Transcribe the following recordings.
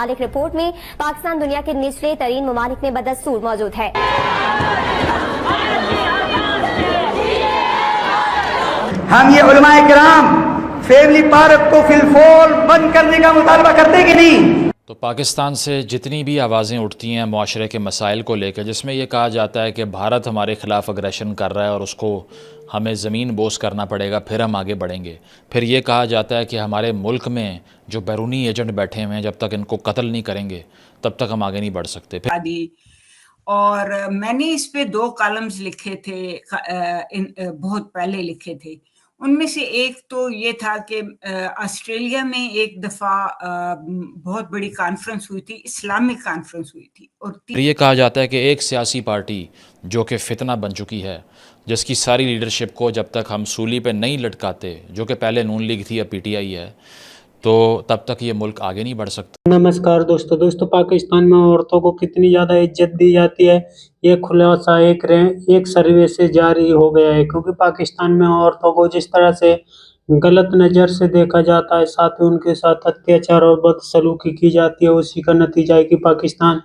मुतालिक रिपोर्ट में पाकिस्तान दुनिया के निचले तरीन ममालिक में बदस्तूर मौजूद है। हम ये उलमाए किराम फैमिली पार्क को फिलफोल बंद करने का मुतालबा करते कि नहीं? तो पाकिस्तान से जितनी भी आवाज़ें उठती हैं मुआशरे के मसाइल को लेकर, जिसमें यह कहा जाता है कि भारत हमारे ख़िलाफ़ अग्रेशन कर रहा है और उसको हमें ज़मीन बोस करना पड़ेगा फिर हम आगे बढ़ेंगे, फिर ये कहा जाता है कि हमारे मुल्क में जो बैरूनी एजेंट बैठे हुए हैं जब तक इनको कत्ल नहीं करेंगे तब तक हम आगे नहीं बढ़ सकते। और मैंने इस पे 2 कॉलम्स लिखे थे, बहुत पहले लिखे थे। उनमें से एक तो ये था कि ऑस्ट्रेलिया में एक दफ़ा बहुत बड़ी कॉन्फ्रेंस हुई थी, इस्लामिक कॉन्फ्रेंस हुई थी, और ये कहा जाता है कि एक सियासी पार्टी जो कि फितना बन चुकी है, जिसकी सारी लीडरशिप को जब तक हम सूली पे नहीं लटकाते, जो कि पहले नून लीग थी या पीटीआई है, तो तब तक ये मुल्क आगे नहीं बढ़ सकता। नमस्कार दोस्तों, पाकिस्तान में औरतों को कितनी ज़्यादा इज्जत दी जाती है ये खुलासा एक सर्वे से जारी हो गया है, क्योंकि पाकिस्तान में औरतों को जिस तरह से गलत नज़र से देखा जाता है, साथ ही उनके साथ अत्याचार और बदसलूकी की जाती है, उसी का नतीजा है कि पाकिस्तान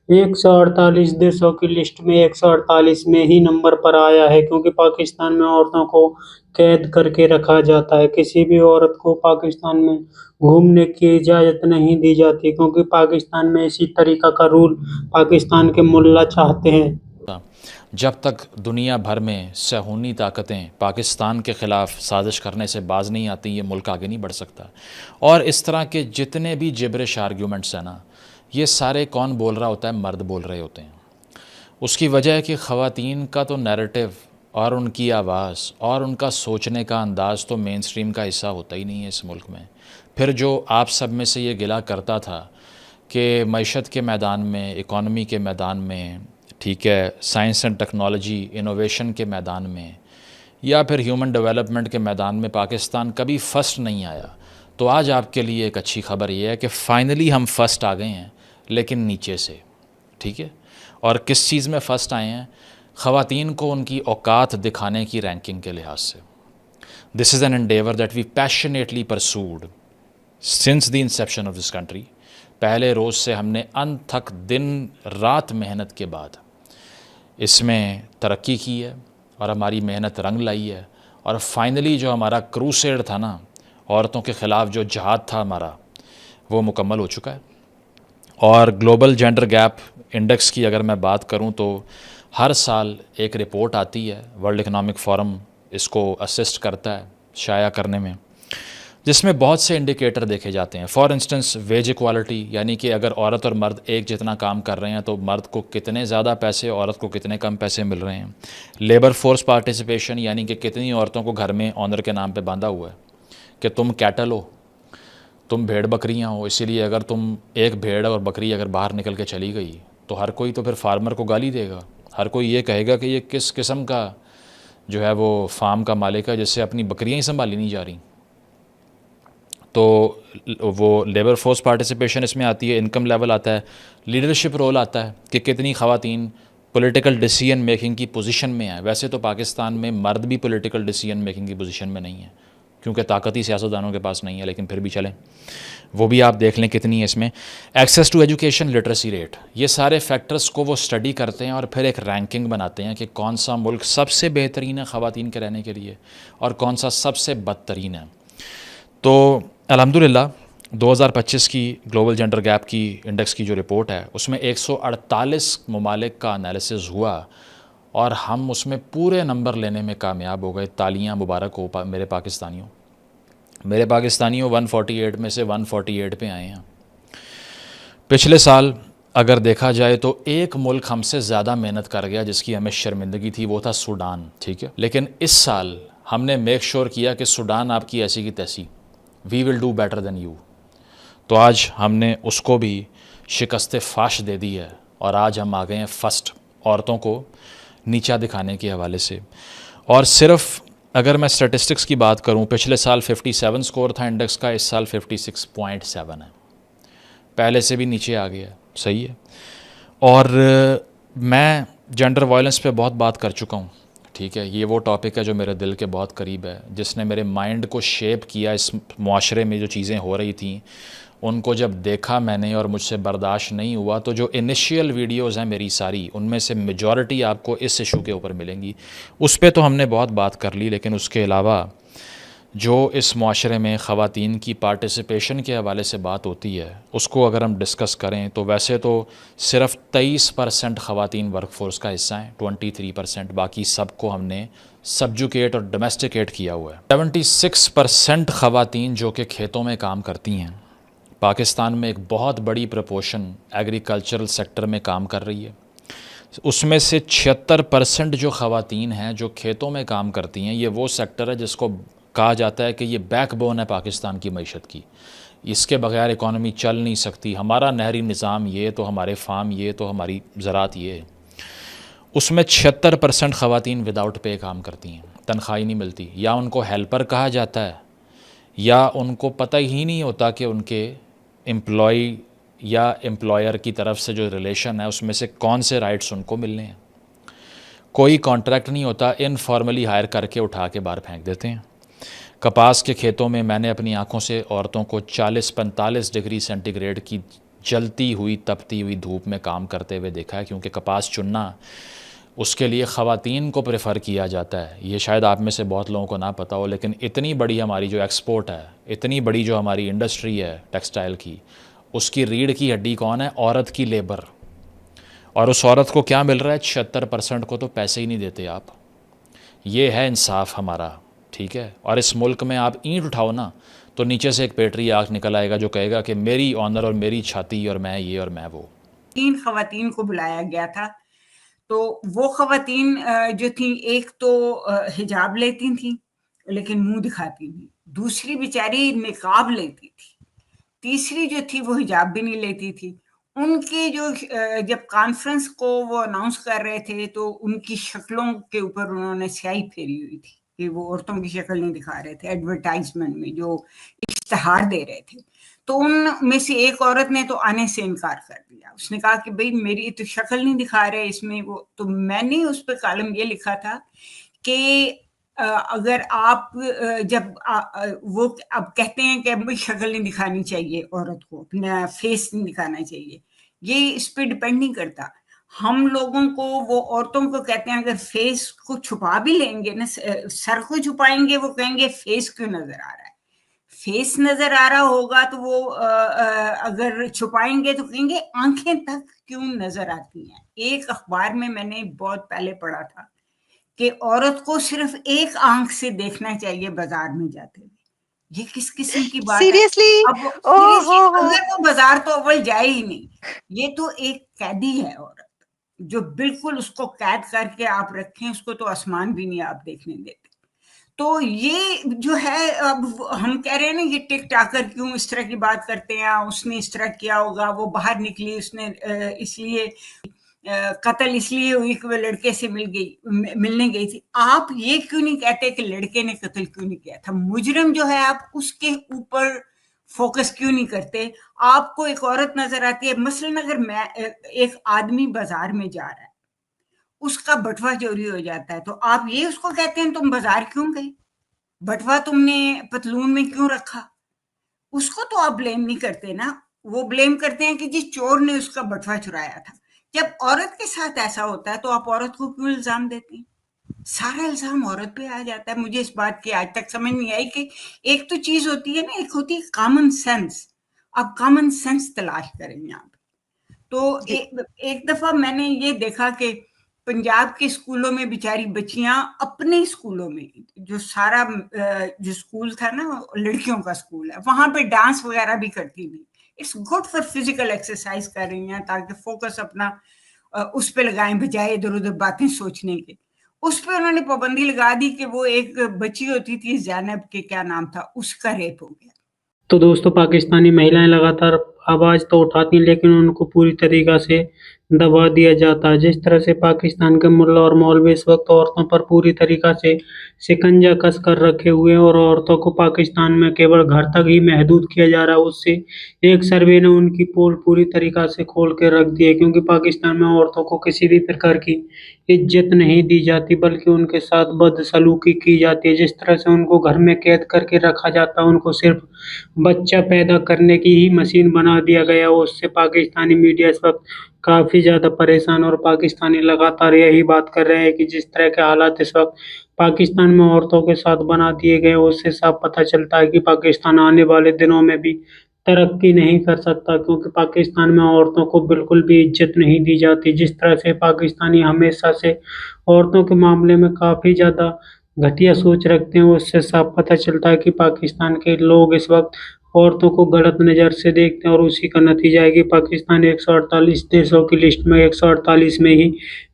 148 देशों की लिस्ट में 148 में ही नंबर पर आया है, क्योंकि पाकिस्तान में औरतों को कैद करके रखा जाता है। किसी भी औरत को पाकिस्तान में घूमने की इजाज़त नहीं दी जाती, क्योंकि पाकिस्तान में इसी तरीका का रूल पाकिस्तान के मुल्ला चाहते हैं। जब तक दुनिया भर में सहूनी ताकतें पाकिस्तान के ख़िलाफ़ साजिश करने से बाज नहीं आती, ये मुल्क आगे नहीं बढ़ सकता। और इस तरह के जितने भी जिब्रिश आर्ग्यूमेंट्स हैं ना, ये सारे कौन बोल रहा होता है? मर्द बोल रहे होते हैं। उसकी वजह है कि ख़वातीन का तो नैरेटिव और उनकी आवाज़ और उनका सोचने का अंदाज़ तो मेन स्ट्रीम का हिस्सा होता ही नहीं है इस मुल्क में। फिर जो आप सब में से ये गिला करता था कि मईशत के मैदान में, इकॉनमी के मैदान में, ठीक है, साइंस एंड टेक्नोलॉजी इनोवेशन के मैदान में, या फिर ह्यूमन डेवलपमेंट के मैदान में पाकिस्तान कभी फ़र्स्ट नहीं आया, तो आज आपके लिए एक अच्छी खबर ये है कि फ़ाइनली हम फ़र्स्ट आ गए हैं, लेकिन नीचे से। ठीक है, और किस चीज़ में फ़र्स्ट आए हैं? ख़वातीन को उनकी औकात दिखाने की रैंकिंग के लिहाज से। This is an endeavour that we passionately pursued since the inception of this country. पहले रोज़ से हमने अनथक दिन रात मेहनत के बाद इसमें तरक्की की है और हमारी मेहनत रंग लाई है, और फाइनली जो हमारा क्रूसेड था ना, औरतों के ख़िलाफ़ जो जहाद था हमारा, वो मुकम्मल हो चुका है। और ग्लोबल जेंडर गैप इंडेक्स की अगर मैं बात करूं तो हर साल एक रिपोर्ट आती है, वर्ल्ड इकनॉमिक फोरम इसको असिस्ट करता है शाया करने में, जिसमें बहुत से इंडिकेटर देखे जाते हैं। फॉर इंस्टेंस वेज इक्वालिटी, यानी कि अगर औरत और मर्द एक जितना काम कर रहे हैं तो मर्द को कितने ज़्यादा पैसे, औरत को कितने कम पैसे मिल रहे हैं। लेबर फोर्स पार्टिसिपेशन, यानी कि कितनी औरतों को घर में ऑनर के नाम पे बांधा हुआ है कि तुम कैटल हो, तुम भेड़ बकरियां हो, इसीलिए अगर तुम एक भेड़ और बकरी अगर बाहर निकल के चली गई तो हर कोई तो फिर फार्मर को गाली देगा, हर कोई ये कहेगा कि ये किस किस्म का जो है वो फार्म का मालिक है जिससे अपनी बकरियां ही संभाली नहीं जा रही। तो वो लेबर फोर्स पार्टिसिपेशन इसमें आती है, इनकम लेवल आता है, लीडरशिप रोल आता है कि कितनी ख़वातीन पॉलिटिकल डिसीजन मेकिंग की पोजीशन में है। वैसे तो पाकिस्तान में मर्द भी पॉलिटिकल डिसीजन मेकिंग की पोजीशन में नहीं है, क्योंकि ताकत ही सियासतदानों के पास नहीं है, लेकिन फिर भी चलें, वो भी आप देख लें कितनी है इसमें। Access to education, literacy rate, ये सारे फैक्टर्स को वो स्टडी करते हैं और फिर एक रैंकिंग बनाते हैं कि कौन सा मुल्क सबसे बेहतरीन है ख़वातीन के रहने के लिए और कौन सा सबसे बदतरीन है। तो अल्हम्दुलिल्लाह 2025 की ग्लोबल जेंडर गैप की इंडेक्स की जो रिपोर्ट है उसमें 148 ममालिक का एनालिसिस हुआ और हम उसमें पूरे नंबर लेने में कामयाब हो गए। तालियां मुबारक हो मेरे पाकिस्तानियों। 148 में से 148 पे आए हैं। पिछले साल अगर देखा जाए तो एक मुल्क हमसे ज़्यादा मेहनत कर गया जिसकी हमें शर्मिंदगी थी, वो था सूडान। ठीक है, लेकिन इस साल हमने मेक श्योर किया कि सूडान आपकी ऐसी की तैसी, we will do better than you. तो आज हमने उसको भी शिकस्त फाश दे दी है और आज हम आ गए हैं फर्स्ट, औरतों को नीचा दिखाने के हवाले से। और सिर्फ अगर मैं स्टैटिस्टिक्स की बात करूं, पिछले साल 57 स्कोर था इंडेक्स का, इस साल 56.7 है, पहले से भी नीचे आ गया। सही है। और मैं जेंडर वायलेंस पे बहुत बात कर चुका हूं। ठीक है, ये वो टॉपिक है जो मेरे दिल के बहुत करीब है, जिसने मेरे माइंड को शेप किया। इस मुआशरे में जो चीज़ें हो रही थी उनको जब देखा मैंने और मुझसे बर्दाश्त नहीं हुआ, तो जो इनिशियल वीडियोज़ हैं मेरी सारी, उनमें से मेजॉरिटी आपको इस इशू के ऊपर मिलेंगी। उस पर तो हमने बहुत बात कर ली, लेकिन उसके अलावा जो इस माशरे में ख़वातीन की पार्टिसिपेशन के हवाले से बात होती है, उसको अगर हम डिस्कस करें तो वैसे तो सिर्फ़ 23% ख़वातीन वर्कफोर्स का हिस्सा हैं, 23%, बाकी सबको हमने सब्जुकेट और डोमेस्टिकेट किया हुआ है। 76% ख़वातीन जो कि खेतों में काम करती हैं, पाकिस्तान में एक बहुत बड़ी प्रपोर्शन एग्रीकल्चरल सेक्टर में काम कर रही है। उसमें से 76% जो ख़वातीन हैं जो खेतों में काम करती हैं, ये वो सेक्टर है जिसको कहा जाता है कि ये बैकबोन है पाकिस्तान की मईशत की। इसके बगैर इकॉनमी चल नहीं सकती। हमारा नहरी निज़ाम ये, तो हमारे फार्म ये, तो हमारी ज़रात ये है। उसमें 76% ख़वातीन विदाउट पे काम करती हैं, तनख्वाह ही नहीं मिलती, या उनको हेल्पर कहा जाता है, या उनको पता ही नहीं होता कि उनके एम्प्लॉय या एम्प्लॉयर की तरफ से जो रिलेशन है उसमें से कौन से राइट्स उनको मिलने हैं। कोई कॉन्ट्रैक्ट नहीं होता, इनफॉर्मली हायर करके उठा के बाहर फेंक देते हैं। कपास के खेतों में मैंने अपनी आंखों से औरतों को 40-45 डिग्री सेंटीग्रेड की जलती हुई तपती हुई धूप में काम करते हुए देखा है, क्योंकि कपास चुनना उसके लिए ख़वातीन को प्रेफर किया जाता है। ये शायद आप में से बहुत लोगों को ना पता हो, लेकिन इतनी बड़ी हमारी जो एक्सपोर्ट है, इतनी बड़ी जो हमारी इंडस्ट्री है टेक्सटाइल की, उसकी रीढ़ की हड्डी कौन है? औरत की लेबर। और उस औरत को क्या मिल रहा है? 76% को तो पैसे ही नहीं देते आप। ये है इंसाफ हमारा, ठीक है। और इस मुल्क में आप ईंट उठाओ ना, तो नीचे से एक पेट्री आग निकल आएगा जो कहेगा कि मेरी ऑनर और मेरी छाती और मैं ये और मैं वो। 3 ख़वातीन को बुलाया गया था। तो वो ख़वातीन जो थी, एक तो हिजाब लेती थी लेकिन मुंह दिखाती थी, दूसरी बेचारी निकाब लेती थी, तीसरी जो थी वो हिजाब भी नहीं लेती थी। उनके जो जब कॉन्फ्रेंस को वो अनाउंस कर रहे थे तो उनकी शक्लों के ऊपर उन्होंने स्याही फेरी हुई थी कि वो औरतों की शक्ल नहीं दिखा रहे थे एडवर्टाइजमेंट में जो इश्तिहार दे रहे थे। तो उनमें से एक औरत ने तो आने से इनकार कर दिया। उसने कहा कि भाई मेरी तो शक्ल नहीं दिखा रहे इसमें वो। तो मैंने उस पर कॉलम ये लिखा था कि अगर आप जब वो अब कहते हैं कि भाई शक्ल नहीं दिखानी चाहिए, औरत को अपना फेस नहीं दिखाना चाहिए, ये इस पे डिपेंड नहीं करता। हम लोगों को, वो औरतों को कहते हैं अगर फेस को छुपा भी लेंगे ना, सर को छुपाएंगे, वो कहेंगे फेस क्यों नजर आ रहा है। फेस नजर आ रहा होगा तो वो अगर छुपाएंगे तो कहेंगे आंखें तक क्यों नजर आती हैं। एक अखबार में मैंने बहुत पहले पढ़ा था कि औरत को सिर्फ एक आंख से देखना चाहिए बाजार में जाते हुए। ये किस किस्म की बात सीरियसली? है? अब ओ सीरियसली, हो अगर वो बाजार तो अव्वल जाए ही नहीं। ये तो एक कैदी है औरत, जो बिल्कुल उसको कैद करके आप रखें, उसको तो आसमान भी नहीं आप देखने देते। तो ये जो है, अब हम कह रहे हैं ना, ये टिक टाकर क्यों इस तरह की बात करते हैं, उसने इस तरह किया होगा, वो बाहर निकली, उसने इसलिए कत्ल इसलिए हुई कि वो लड़के से मिलने गई थी। आप ये क्यों नहीं कहते कि लड़के ने कत्ल क्यों नहीं किया था? मुजरिम जो है, आप उसके ऊपर फोकस क्यों नहीं करते? आपको एक औरत नजर आती है, मसलन अगर मैं एक आदमी बाजार में जा रहा है, उसका बटवा चोरी हो जाता है, तो आप ये उसको कहते हैं तुम बाजार क्यों गए, बटवा तुमने पतलून में क्यों रखा? उसको तो आप ब्लेम नहीं करते ना। वो ब्लेम करते हैं कि जिस चोर ने उसका बटवा चुराया था। जब औरत के साथ ऐसा होता है तो आप औरत को क्यों इल्जाम देते हैं? सारा इल्जाम औरत पे आ जाता है। मुझे इस बात की आज तक समझ नहीं आई कि एक तो चीज होती है ना, एक होती है कॉमन सेंस। आप कॉमन सेंस तलाश करें यहाँ पे। तो एक दफा मैंने ये देखा कि पंजाब के स्कूलों में बेचारी बच्चियां, अपने स्कूलों में जो सारा जो स्कूल था ना, लड़कियों का स्कूल है, वहां पे डांस वगैरह भी करती थी। It's good for physical exercise कर रही हैं, ताकि फोकस अपना उस पे लगाएं बजाय इधर उधर बातें सोचने के। उस पर उन्होंने पाबंदी लगा दी कि वो एक बच्ची होती थी ज़ैनब के, क्या नाम था, उसका रेप हो गया। तो दोस्तों, पाकिस्तानी महिलाएं लगातार आवाज तो उठाती हैं, लेकिन उनको पूरी तरीका से दबा दिया जाता है। जिस तरह से पाकिस्तान के मुल्ला और मौलवी इस वक्त औरतों पर पूरी तरीका से शिकंजा कस कर रखे हुए हैं और औरतों को पाकिस्तान में केवल घर तक ही महदूद किया जा रहा है। उससे एक सर्वे ने उनकी पोल पूरी तरीका से खोल के रख दी है, क्योंकि पाकिस्तान में औरतों को किसी भी प्रकार की इज्जत नहीं दी जाती, बल्कि उनके साथ बदसलूकी की जाती है। जिस तरह से उनको घर में कैद करके रखा जाता है, उनको सिर्फ बच्चा पैदा करने की ही मशीन बना दिया गया। उससे पाकिस्तानी मीडिया इस वक्त काफ़ी ज़्यादा परेशान और पाकिस्तानी लगातार यही बात कर रहे हैं कि जिस तरह के हालात इस वक्त पाकिस्तान में औरतों के साथ बना दिए गए, उससे साफ पता चलता है कि पाकिस्तान आने वाले दिनों में भी तरक्की नहीं कर सकता, क्योंकि पाकिस्तान में औरतों को बिल्कुल भी इज्जत नहीं दी जाती। जिस तरह से पाकिस्तानी हमेशा से औरतों के मामले में काफ़ी ज़्यादा घटिया सोच रखते हैं, उससे साफ पता चलता है कि पाकिस्तान के लोग इस वक्त औरतों को गलत नज़र से देखते हैं और उसी का नतीजा है कि पाकिस्तान 148 देशों की लिस्ट में 148 में ही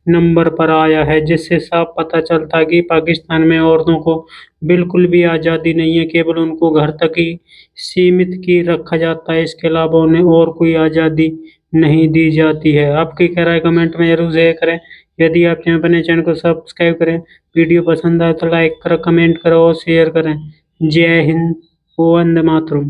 नंबर पर आया है, जिससे साफ पता चलता है कि पाकिस्तान में औरतों को बिल्कुल भी आज़ादी नहीं है, केवल उनको घर तक ही सीमित की रखा जाता है। इसके अलावा उन्हें और कोई आज़ादी नहीं दी जाती है। आपकी क्या राय कमेंट में ज़रूर शेयर करें। यदि आप चाहें अपने चैनल को सब्सक्राइब करें, वीडियो पसंद आए तो लाइक करें, कमेंट करें और शेयर करें। जय हिंद, वंदे मातरम।